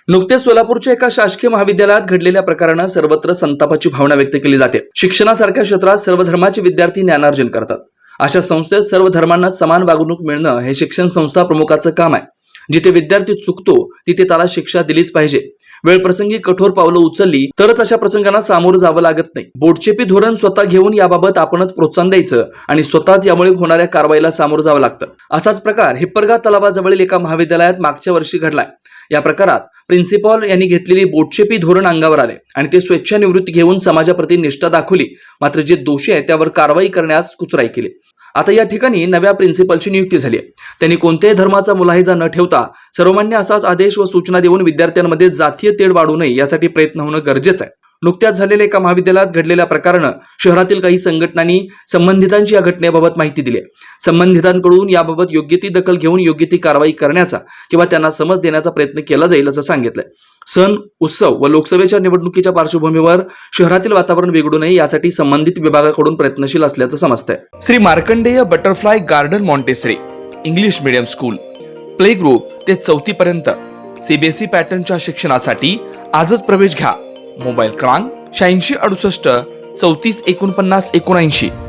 नुकतेच सोलापूरच्या एका शासकीय महाविद्यालयात घडलेल्या प्रकारानं सर्वत्र संतापाची भावना व्यक्त केली जाते। शिक्षणासारख्या क्षेत्रात सर्व धर्माचे विद्यार्थी ज्ञानार्जन करतात। अशा संस्थेत सर्व धर्मांना समान वागणूक मिळणं हे शिक्षण संस्था प्रमुखाचं काम आहे। जिथे विद्यार्थी चुकतो तिथे त्याला शिक्षा दिलीच पाहिजे। वेळप्रसंगी कठोर पावलं उचलली तरच अशा प्रसंगांना सामोरं जावं लागत नाही। बोटचेपी धोरण स्वतः घेऊन याबाबत आपणच प्रोत्साहन द्यायचं आणि स्वतःच यामुळे होणाऱ्या कारवाईला सामोरं जावं लागतं। असाच प्रकार हिप्परगा तलावाजवळील एका महाविद्यालयात मागच्या वर्षी घडलाय। या प्रकारात प्रिन्सिपॉल यांनी घेतलेली बोटचेपी धोरण अंगावर आले आणि ते स्वेच्छानिवृत्ती घेऊन समाजाप्रती निष्ठा दाखवली। मात्र जे दोषी आहेत त्यावर कारवाई करण्यास कुचराई केली। आता या ठिकाणी नव्या प्रिन्सिपलची नियुक्ती झाली आहे। त्यांनी कोणत्याही धर्माचा मुलाहिजा न ठेवता सर्वमान्य असाच आदेश व सूचना देऊन विद्यार्थ्यांमध्ये जातीय तेढ वाढू नये यासाठी प्रयत्न होणं गरजेचं आहे। नुकत्याच झालेल्या एका महाविद्यालयात घडलेल्या प्रकारानं शहरातील काही संघटनांनी संबंधितांची या घटनेबाबत माहिती दिली आहे। संबंधितांकडून याबाबत योग्य ती दखल घेऊन योग्य ती कारवाई करण्याचा किंवा त्यांना समज देण्याचा प्रयत्न केला जाईल असं सांगितलंय। सण उत्सव व लोकसभेच्या निवडणुकीच्या पार्श्वभूमीवर शहरातील वातावरण बिघडू नये यासाठी संबंधित विभागाकडून प्रयत्नशील असल्याचं समजतंय। Shri Markandey butterfly garden Montessori English medium school play group ते 4थी पर्यंत सीबीएसई पॅटर्नच्या शिक्षणासाठी आजच प्रवेश घ्या। मोबाईल क्रमांक 8668 34 49 79।